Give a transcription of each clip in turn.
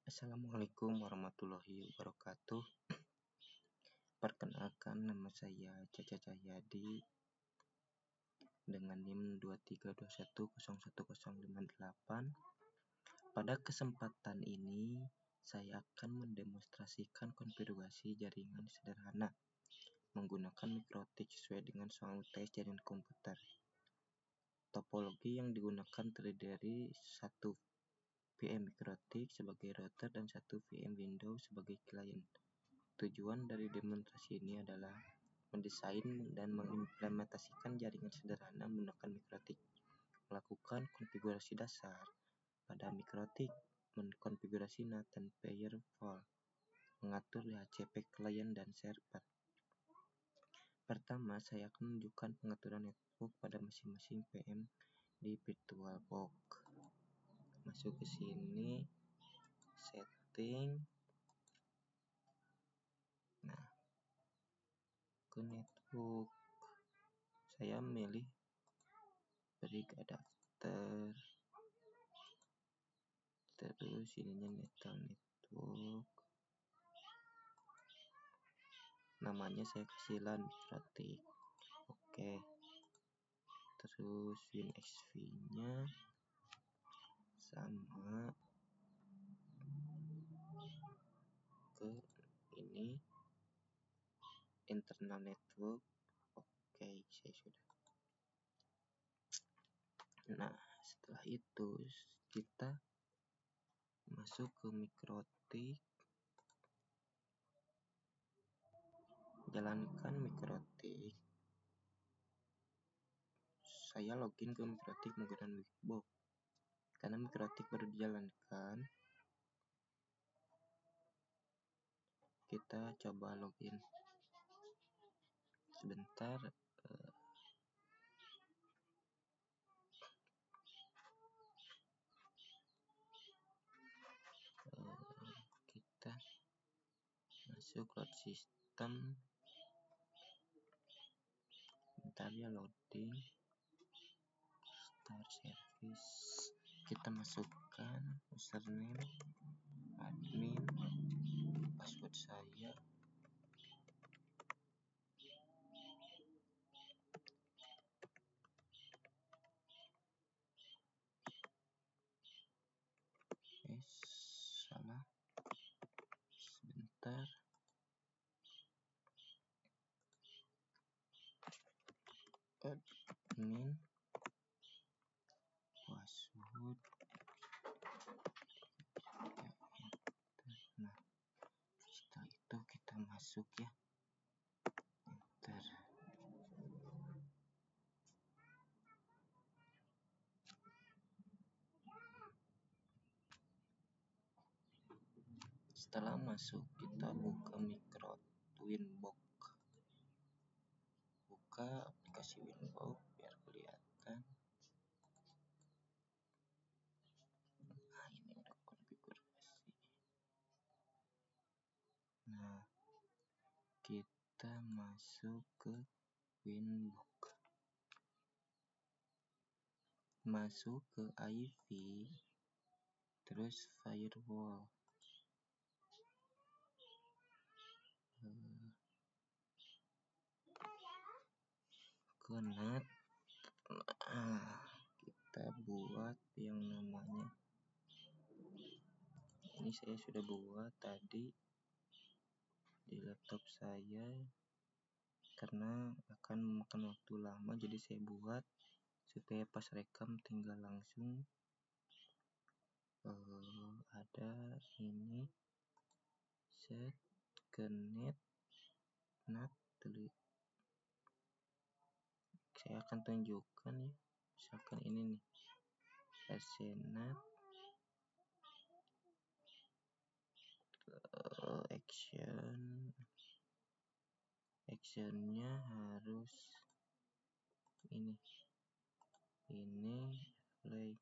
Assalamualaikum warahmatullahi wabarakatuh. Perkenalkan, nama saya Caca Cahyadi dengan NIM 2321011058. Pada kesempatan ini saya akan mendemonstrasikan konfigurasi jaringan sederhana menggunakan mikrotik sesuai dengan soal UTS jaringan komputer. Topologi yang digunakan terdiri dari 1 VM mikrotik sebagai router dan 1 VM Windows sebagai klien. Tujuan dari demonstrasi ini adalah mendesain dan mengimplementasikan jaringan sederhana menggunakan mikrotik, melakukan konfigurasi dasar pada mikrotik, mengkonfigurasi NAT dan firewall, mengatur DHCP klien dan server. Pertama, saya akan menunjukkan pengaturan network pada masing-masing VM di VirtualBox. Masuk ke sini, setting. Nah, ke network saya memilih brick adapter, terus ininya network, namanya saya kasih LAN mikrotik. Oke, terus WinXV nya sama ke ini internal network. Oke, saya sudah. Nah, setelah itu kita masuk ke mikrotik, jalankan mikrotik. Saya login ke mikrotik menggunakan Wixbox karena mikrotik baru dijalankan. Kita coba login sebentar. Kita masuk load system, bentar ya loading. Start service, kita masukkan username, admin, password saya. Salah, sebentar. Admin, password. Nah, setelah itu kita masuk ya, enter. Setelah masuk, kita buka Winbox. Buka aplikasi Winbox biar kelihatan. Nah, ini udah konfigurasi. Nah, kita masuk ke Winbox. Masuk ke IP, terus firewall. Ke NAT. Kita buat yang namanya, ini saya sudah buat tadi di laptop saya karena akan memakan waktu lama, jadi saya buat supaya pas rekam tinggal langsung. Ada ini set ke NAT. Saya akan tunjukkan ya, misalkan ini nih SNAT actionnya harus ini play.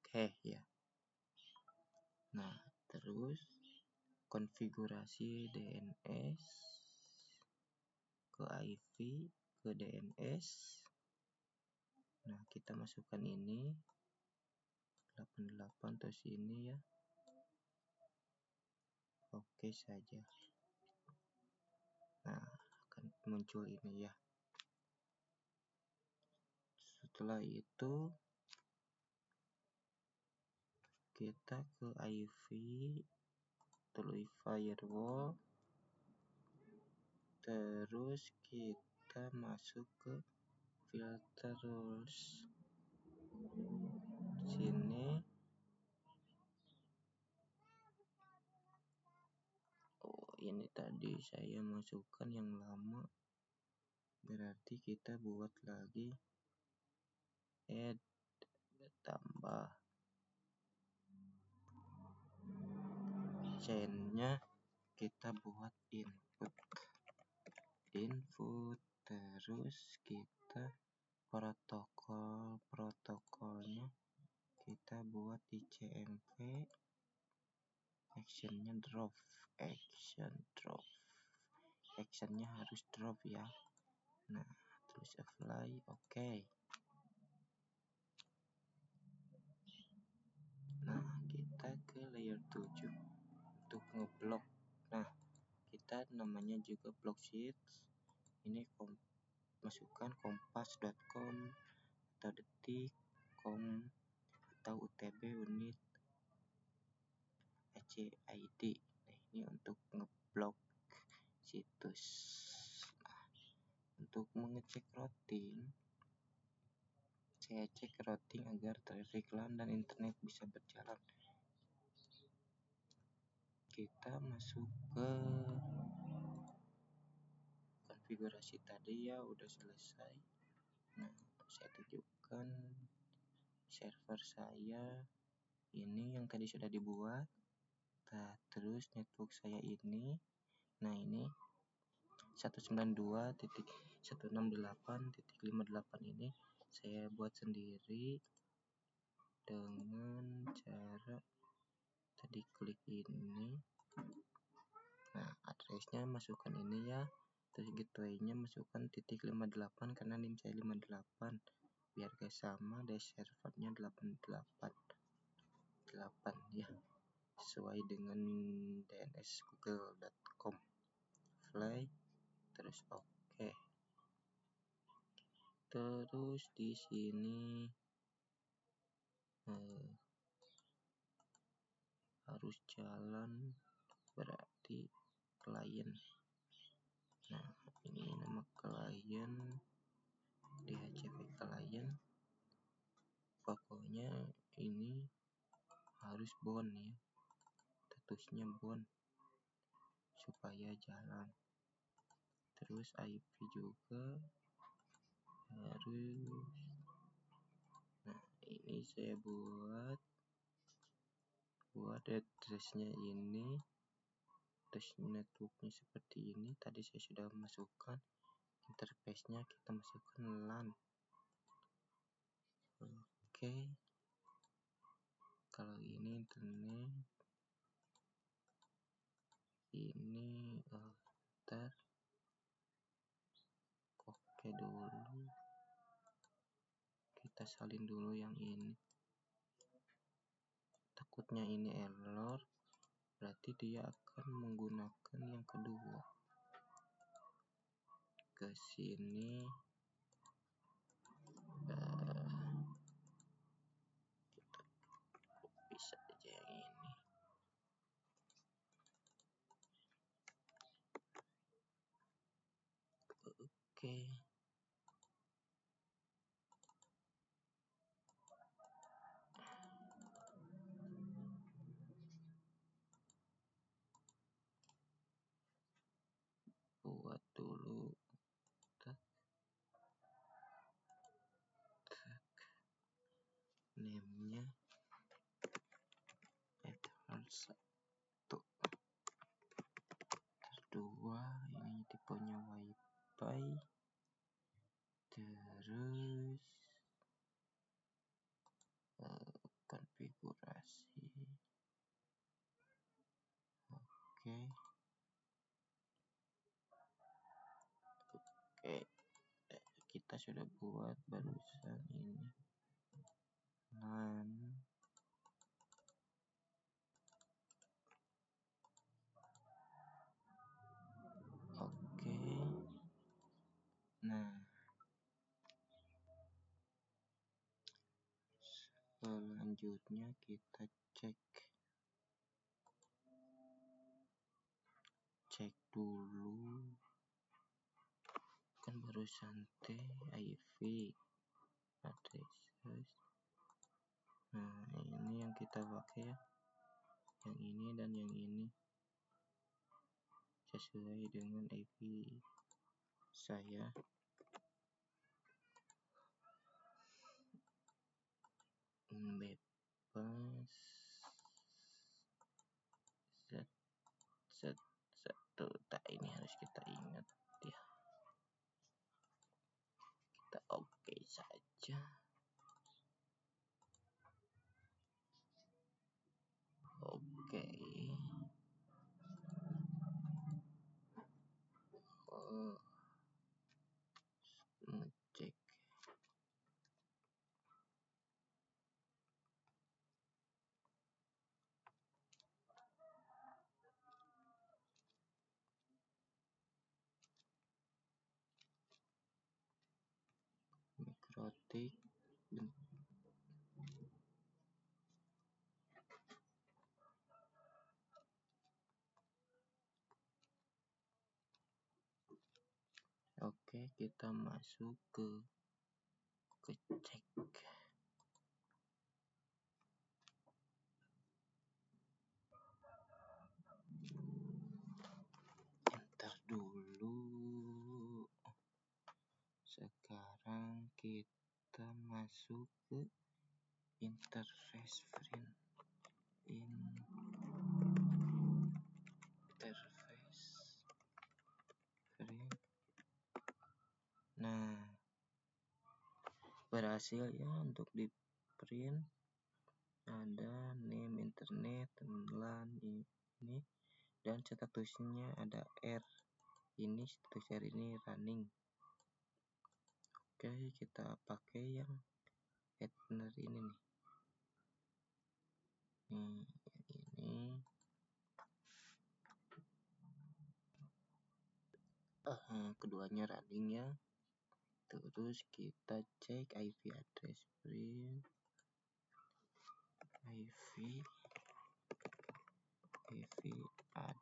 Oke ya. Nah, terus konfigurasi DNS ke IP ke DNS. Nah, kita masukkan ini 88 terus ini ya. Oke saja. Nah, akan muncul ini ya. Setelah itu kita ke IV, terus firewall, terus kita masuk ke filter rules. Sini ini tadi saya masukkan yang lama, berarti kita buat lagi add, tambah chainnya, kita buat input, terus kita protokolnya kita buat di CMP, actionnya actionnya harus drop ya. Nah, terus apply, oke. Nah, kita ke layer 7 untuk ngeblok. Nah, kita namanya juga block sheets. Ini masukkan kompas.com atau detik.com atau UTB unit HCID. Nah, ini untuk ngeblok situs. Nah, untuk mengecek routing, saya cek routing agar traffic LAN dan internet bisa berjalan. Kita masuk ke konfigurasi tadi ya, udah selesai. Nah, saya tunjukkan server saya ini yang tadi sudah dibuat. Nah, terus network saya ini, nah ini 192.168.58 ini saya buat sendiri dengan cara tadi klik ini. Nah, addressnya masukkan ini ya, terus gateway-nya masukkan .58 karena NIM saya 58 biar gak sama dari servernya 888 ya, sesuai dengan DNS google.com. Fly, terus oke. Terus di sini harus jalan, berarti klien. Nah, ini nama klien, DHCP klien. Pokoknya ini harus bound ya, statusnya bound supaya jalan. Terus IP juga harus. Nah, ini saya buat addressnya ini, terus networknya seperti ini. Tadi saya sudah masukkan interface-nya, kita masukkan LAN. Oke. Kalau ini internet, ini ntar oke dulu, kita salin dulu yang ini, takutnya ini error, berarti dia akan menggunakan yang kedua. Ke sini kita bisa aja yang ini. Oke. Buat dulu. Name-nya Ethernet 1. Kedua, ini tipenya WiFi. Terus konfigurasi. Oke. Kita sudah buat barusan ini LAN selanjutnya kita cek dulu, kan barusan IP address. Nah, ini yang kita pakai ya, yang ini dan yang ini sesuai dengan IP saya. Bebas satu. Tak, ini harus kita ingat ya. Kita oke saja. Oke. Ngecek. Mikrotik. Oke, kita masuk ke cek. Enter dulu. Sekarang kita masuk ke interface print. Nah, berhasil ya untuk di print. Ada name internet, LAN ini, dan statusnya ada R. Ini status R ini running. Oke, kita pakai yang partner ini nih. Ini keduanya running ya. Terus kita cek IP address print. IP address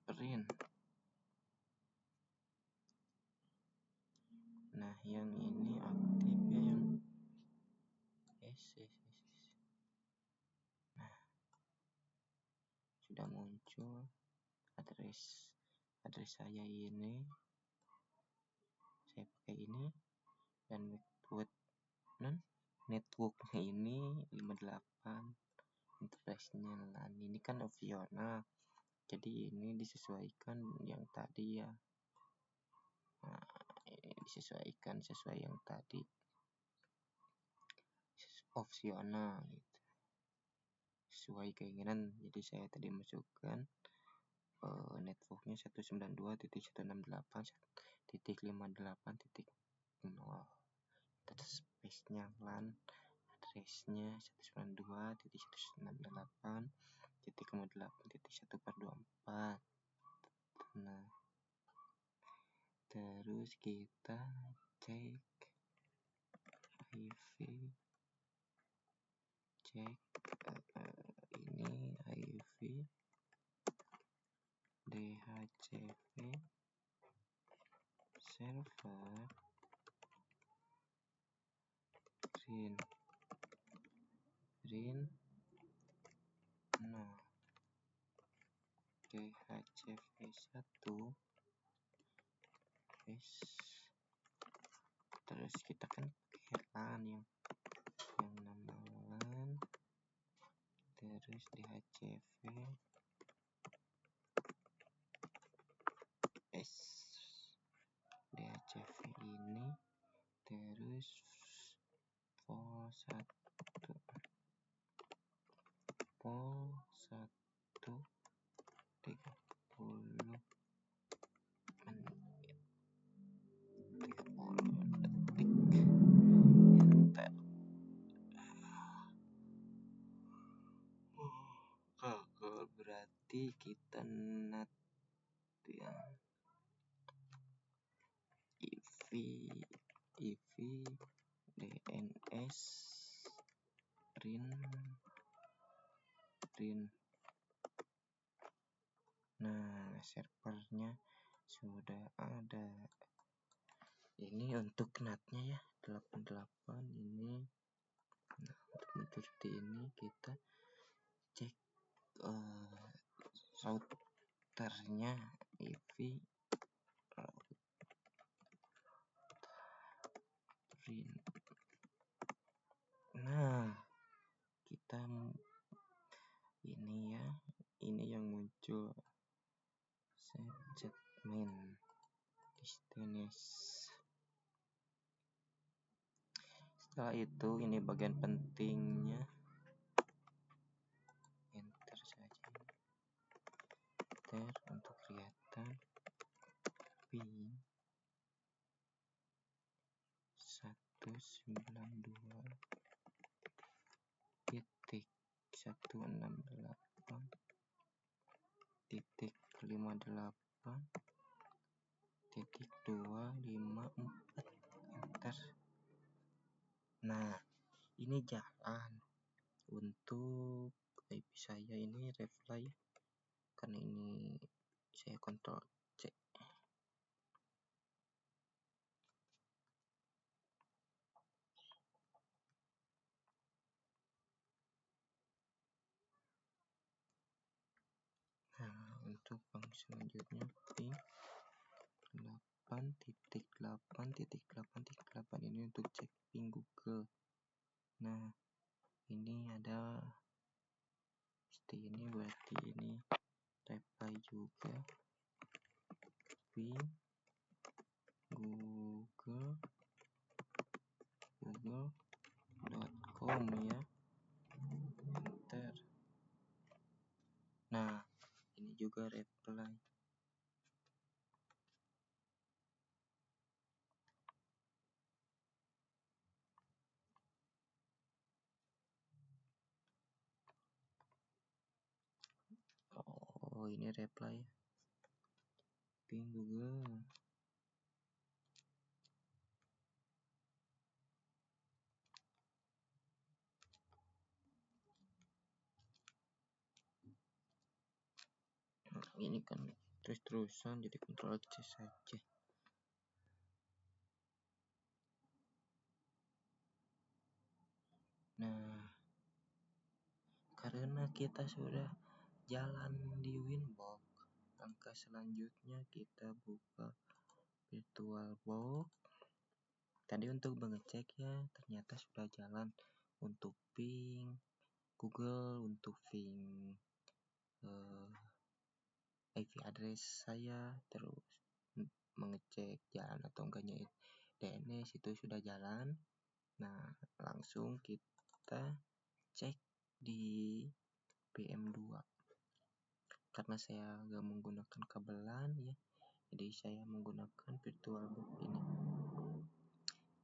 print. Nah, yang ini aktif ya, yang Nah, sudah muncul address saya ini. Saya pakai ini, dan networknya ini 58, interface-nya LAN. Ini kan opsional, jadi ini disesuaikan yang tadi ya. Nah, ini disesuaikan sesuai yang tadi, opsional gitu, sesuai keinginan. Jadi saya tadi masukkan networknya 192.168.58.0, terus space-nya LAN, address-nya 192.168.8.1/24. Nah, terus kita cek IV, ini IV DHCP server print 0 DHCP 1 terus kita kan pakai LAN yang nama LAN, terus DHCP DHCP ini, terus pol 1 30 menit 30 detik. Enter. Gagal, berarti kita NAT ya. IV IV DNS print. Nah, servernya sudah ada. Ini untuk NAT-nya ya, 88 ini. Nah, untuk mencuri ini kita cek routernya IV print. Nah, kita ini ya, ini yang muncul segment distance. Setelah itu ini bagian pentingnya, enter saja, enter untuk kelihatan ping 192.168.254, enter. Nah, ini jalan untuk IP saya ini reply karena ini saya kontrol C. Nah, untuk fungsi selanjutnya ping 8.8.8.8 ini untuk cek ping Google. Nah, ini ada pasti ini berarti ini reply juga ping google.com ya, enter. Nah, ini juga reply. Oh, ini reply ping Google. Nah, ini kan terus-terusan jadi kontrol C saja. Nah, karena kita sudah jalan di Winbox, langkah selanjutnya kita buka VirtualBox. Tadi untuk mengecek ya, ternyata sudah jalan untuk ping Google, untuk ping IP address saya, terus mengecek jalan atau enggaknya DNS itu sudah jalan. Nah, langsung kita cek di PM2 karena saya nggak menggunakan kabelan ya, jadi saya menggunakan VirtualBox ini.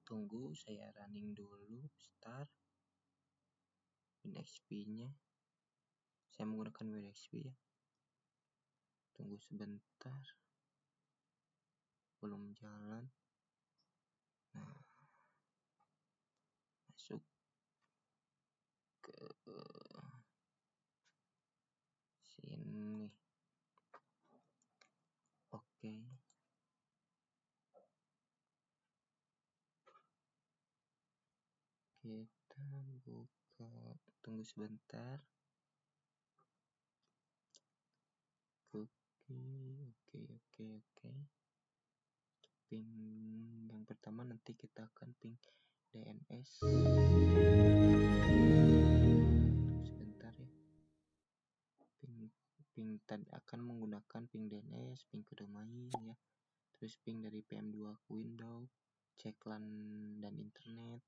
Tunggu, saya running dulu, start WinXP nya, saya menggunakan WinXP ya. Tunggu sebentar, belum jalan. Nah, masuk ke sini. Oke. Kita buka, tunggu sebentar. Oke. Ping yang pertama nanti kita akan ping DNS. Sebentar ya. Ping tadi akan menggunakan ping DNS, ping ke domain ya. Terus ping dari PM2 ke Windows, cek LAN dan internet.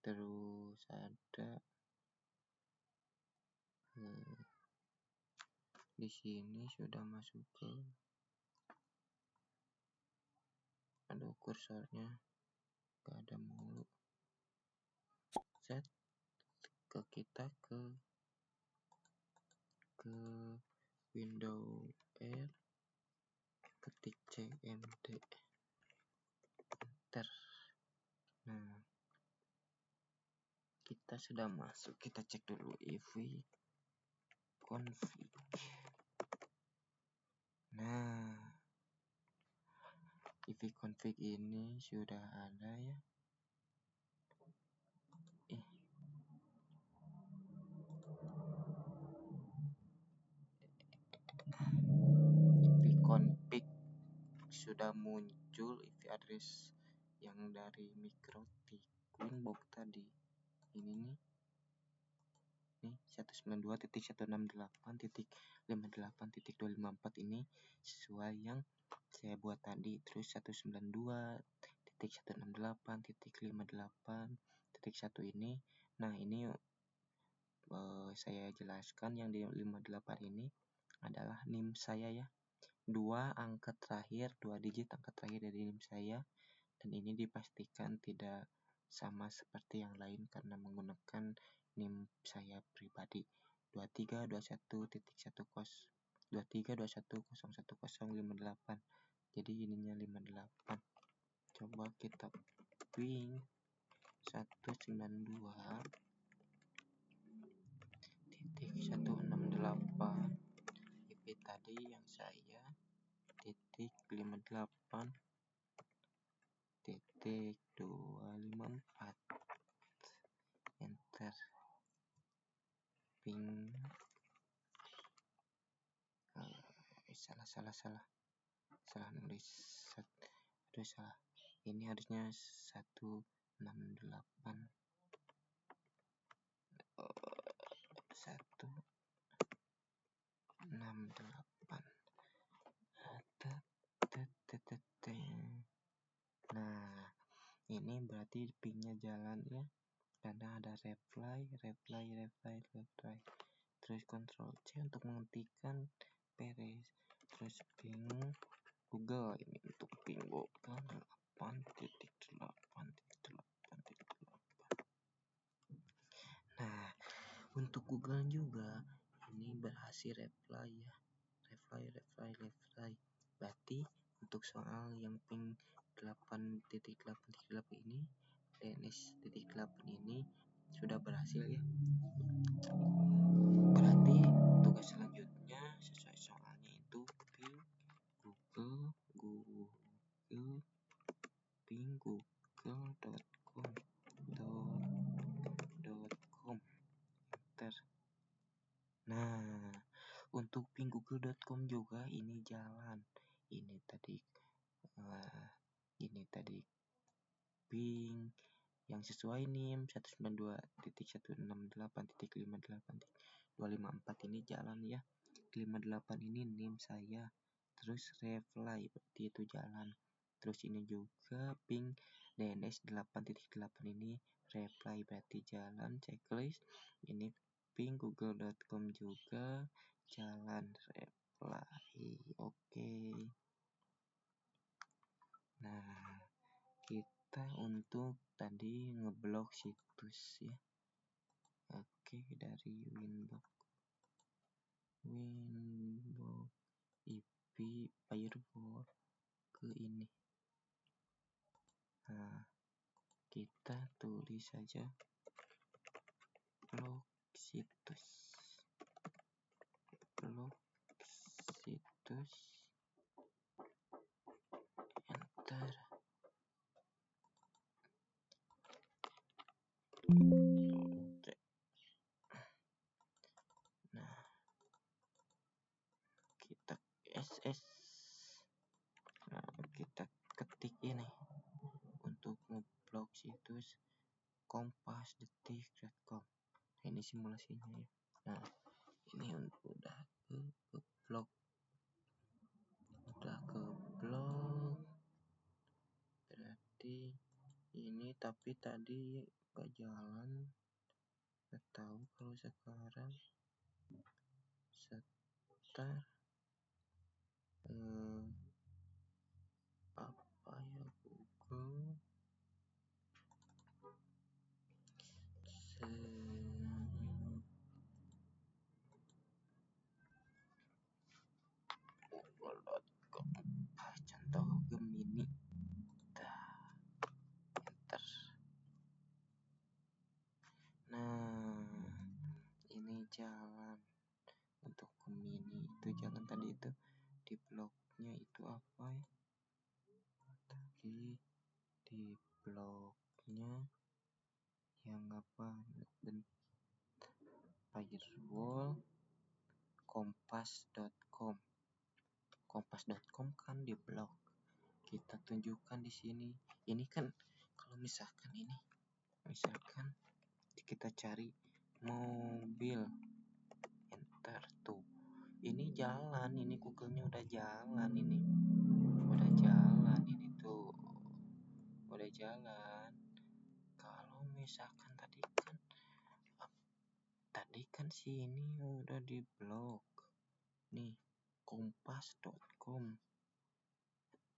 Terus ada di sini sudah masuk ke, aduh kursornya gak ada mulu. Set ke kita ke Windows R, ketik cmd, enter. sudah masuk, kita cek dulu ivconfig. Nah, ivconfig ini sudah ada ya. ivconfig sudah muncul IP address yang dari Mikrotik Winbox tadi. Ini nih 192.168.58.254 ini sesuai yang saya buat tadi. Terus 192.168.58.1 ini. Nah, ini saya jelaskan yang di 58 ini adalah NIM saya ya. 2 digit angka terakhir dari NIM saya, dan ini dipastikan tidak sama seperti yang lain karena menggunakan NIM saya pribadi 2321.10.2321.01058. Jadi ininya 58. Coba kita ping 192.168 IP tadi yang saya titik 58 titik 254, enter, ping. Salah nulis. Aduh, salah. Ini harusnya 168 Nah, ini berarti pingnya jalan ya, karena ada reply. Terus Ctrl C untuk menghentikan beres. Terus ping Google, ini untuk ping Google 8.8.8.8. Nah, untuk Google juga ini berhasil reply ya. Reply. Berarti untuk soal yang ping 8.8.8 ini, DNS.8 ini sudah berhasil ya. Berarti tugas selanjutnya sesuai soalnya itu ping google.com. Enter. Nah, untuk ping google.com juga ini jalan. Ini tadi ping yang sesuai NIM 192.168.58.254 ini jalan ya. 58 ini NIM saya. Terus reply berarti itu jalan. Terus ini juga ping DNS 8.8 ini reply berarti jalan. Checklist ini ping google.com juga jalan, reply. Oke. Nah, kita untuk tadi ngeblok situs ya. Oke, dari Winbox IP firewall ke ini. Nah, kita tulis saja blok situs, enter. Nah, kita SS. Nah, kita ketik ini untuk ngeblok situs kompasdetik.com. Ini simulasinya ya. Nah, ini udah ke blok, berarti ini, tapi tadi gak jalan. Gak tahu kalau sekarang setar apa ya, Google google.com contoh Gemini, enter. Nah, jangan tadi itu di blognya itu apa ya, tadi di blognya yang apa, firewall kompas.com kan di blog. Kita tunjukkan di sini. Ini kan kalau misalkan kita cari mobil, enter tuh. Ini jalan, ini Google-nya udah jalan ini. Udah jalan ini tuh. Udah jalan. Kalau misalkan tadi kan sini udah di blog. Nih, kompas.com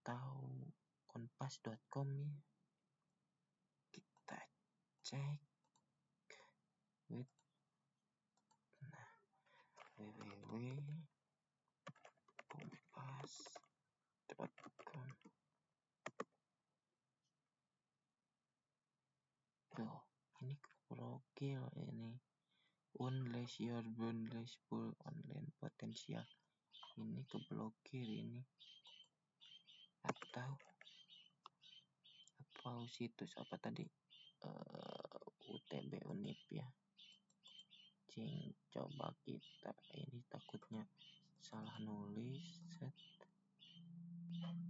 atau kompas.com nih. Kita cek www.kompas.com. Tuh, ini keprogil ini. Unless your boundless full online potensial. Ini keblokir ini. Atau situs apa tadi? UTB Unip ya. Coba kita ini takutnya salah nulis.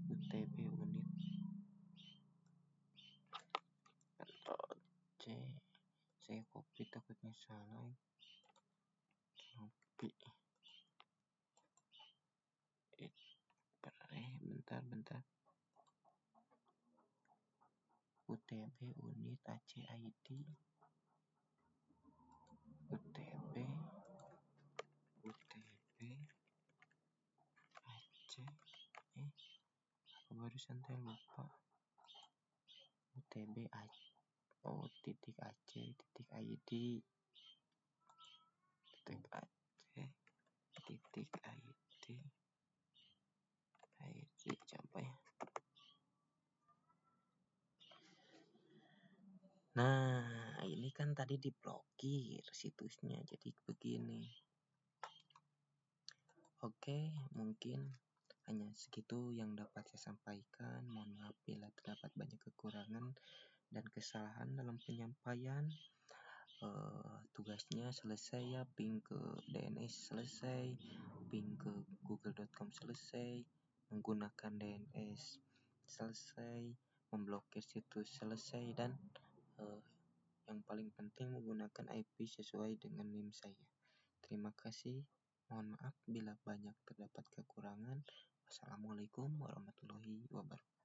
UTB Unip. Ctrl C. Saya copy takutnya salah. Copy. Bentar. UTB Unit ACID. UTB AC. Barusan saya lupa. UTB titik AC titik ID. Titik AC titik ID. ID coba ya. Nah, ini kan tadi diblokir situsnya, jadi begini. Oke, mungkin hanya segitu yang dapat saya sampaikan. Mohon maaf bila terdapat banyak kekurangan dan kesalahan dalam penyampaian. Tugasnya selesai ya, ping ke DNS selesai, ping ke google.com selesai, menggunakan DNS selesai, memblokir situs selesai, dan yang paling penting menggunakan IP sesuai dengan NIM saya. Terima kasih. Mohon maaf bila banyak terdapat kekurangan. Wassalamualaikum warahmatullahi wabarakatuh.